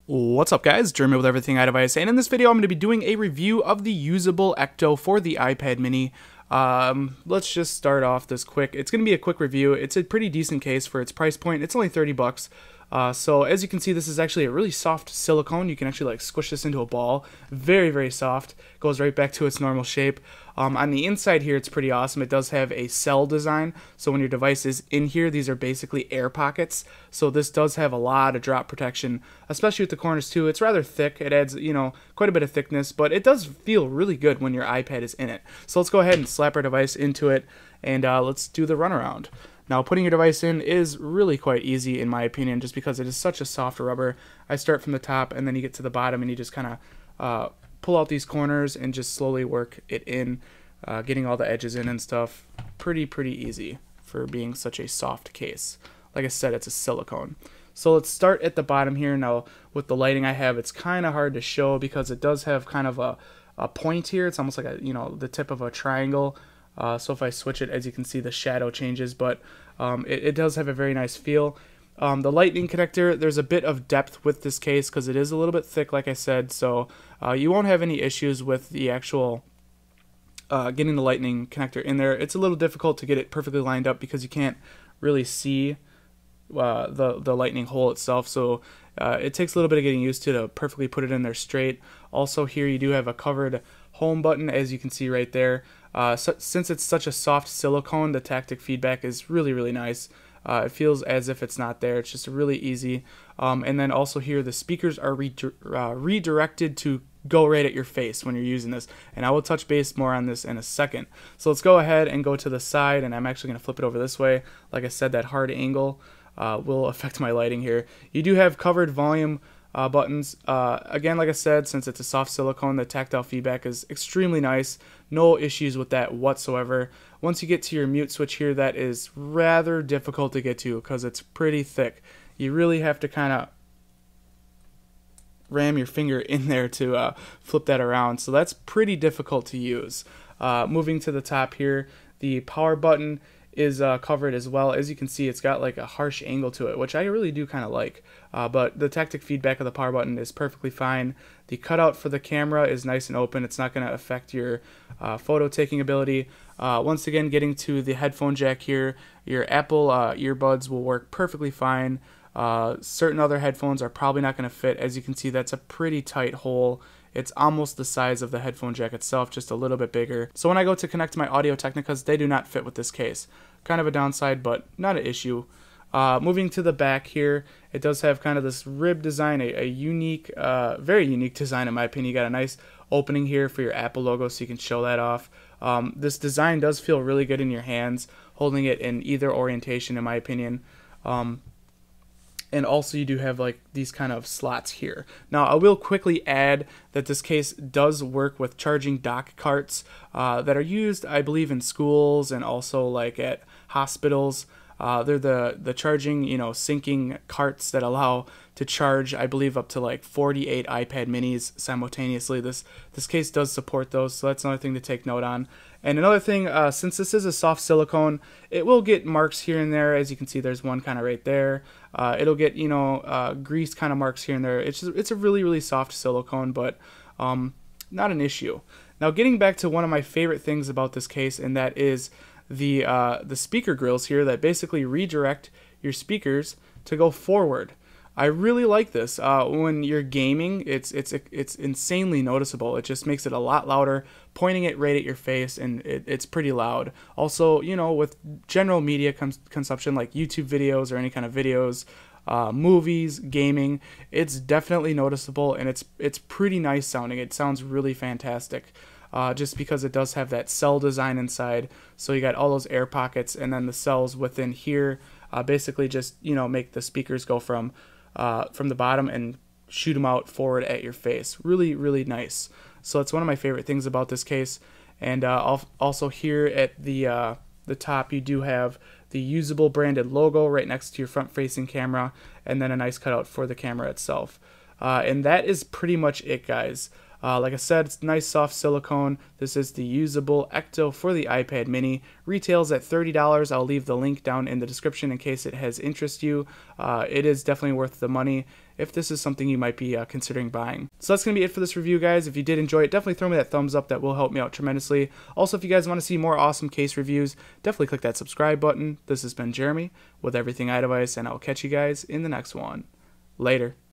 What's up guys, Jeremy with Everything iDevice, and in this video I'm going to be doing a review of the usable Ekto for the iPad mini. Let's just start off this quick. It's going to be a quick review. It's a pretty decent case for its price point. It's only 30 bucks. So as you can see, this is actually a really soft silicone. You can actually like squish this into a ball. Very, very soft. Goes right back to its normal shape. On the inside here, it's pretty awesome. It does have a cell design. So when your device is in here, these are basically air pockets. So this does have a lot of drop protection, especially with the corners too. It's rather thick. It adds, quite a bit of thickness, but it does feel really good when your iPad is in it. So let's go ahead and slap our device into it, and let's do the runaround. Now, putting your device in is really quite easy in my opinion, just because it is such a soft rubber. I start from the top, and then you get to the bottom, and you just kind of pull out these corners and just slowly work it in, getting all the edges in and stuff. Pretty easy for being such a soft case. Like I said, it's a silicone. So let's start at the bottom here. Now, with the lighting I have, it's kind of hard to show because it does have kind of a point here. It's almost like the tip of a triangle. So if I switch it, as you can see, the shadow changes, but it does have a very nice feel. The lightning connector, there's a bit of depth with this case because it is a little bit thick, like I said, so you won't have any issues with the actual getting the lightning connector in there. It's a little difficult to get it perfectly lined up because you can't really see the lightning hole itself, so it takes a little bit of getting used to perfectly put it in there straight. Also here you do have a covered home button, as you can see right there. Since it's such a soft silicone, the tactic feedback is really nice. It feels as if it's not there. It's just really easy. And then also here, the speakers are redirected to go right at your face when you're using this. And I will touch base more on this in a second. So let's go ahead and go to the side, and I'm actually going to flip it over this way. Like I said, that hard angle will affect my lighting here. You do have covered volume buttons. Again, like I said, since it's a soft silicone, the tactile feedback is extremely nice. No issues with that whatsoever. Once you get to your mute switch here, that is rather difficult to get to because it's pretty thick. You really have to kind of ram your finger in there to flip that around, so that's pretty difficult to use. Moving to the top here, the power button is covered as well. As you can see, it's got like a harsh angle to it, which I really do kind of like, but the tactic feedback of the power button is perfectly fine. The cutout for the camera is nice and open. It's not going to affect your photo taking ability. Once again, getting to the headphone jack here, your Apple earbuds will work perfectly fine. Certain other headphones are probably not going to fit. As you can see, that's a pretty tight hole. It's almost the size of the headphone jack itself, just a little bit bigger. So when I go to connect my Audio Technicas, they do not fit with this case. Kind of a downside, but not an issue. Moving to the back here, it does have kind of this rib design, a unique, very unique design in my opinion. You got a nice opening here for your Apple logo so you can show that off. This design does feel really good in your hands, holding it in either orientation in my opinion. And also you do have like these kind of slots here. Now I will quickly add that this case does work with charging dock carts that are used, I believe, in schools and also like at hospitals. They're the charging, syncing carts that allow to charge, I believe, up to like 48 iPad minis simultaneously. This case does support those, so that's another thing to take note on. And another thing, since this is a soft silicone, it will get marks here and there. As you can see, there's one kind of right there. It'll get, grease kind of marks here and there. It's a really soft silicone, but not an issue. Now, getting back to one of my favorite things about this case, and that is the speaker grills here that basically redirect your speakers to go forward. I really like this. When you're gaming, it's insanely noticeable. It just makes it a lot louder, pointing it right at your face, and it's pretty loud. Also, with general media consumption like YouTube videos or any kind of videos, movies, gaming, it's definitely noticeable, and it's pretty nice sounding. It sounds really fantastic. Just because it does have that cell design inside, so you got all those air pockets, and then the cells within here basically just make the speakers go from the bottom and shoot them out forward at your face. Really nice. So that's one of my favorite things about this case. And also here at the top, you do have the usable branded logo right next to your front-facing camera, and then a nice cutout for the camera itself. And that is pretty much it, guys. Like I said, it's nice soft silicone. This is the usable Ekto for the iPad mini. Retails at $30. I'll leave the link down in the description in case it has interest you. It is definitely worth the money if this is something you might be considering buying. So that's going to be it for this review, guys. If you did enjoy it, definitely throw me that thumbs up. That will help me out tremendously. Also, if you guys want to see more awesome case reviews, definitely click that subscribe button. This has been Jeremy with Everything iDevice, and I'll catch you guys in the next one. Later.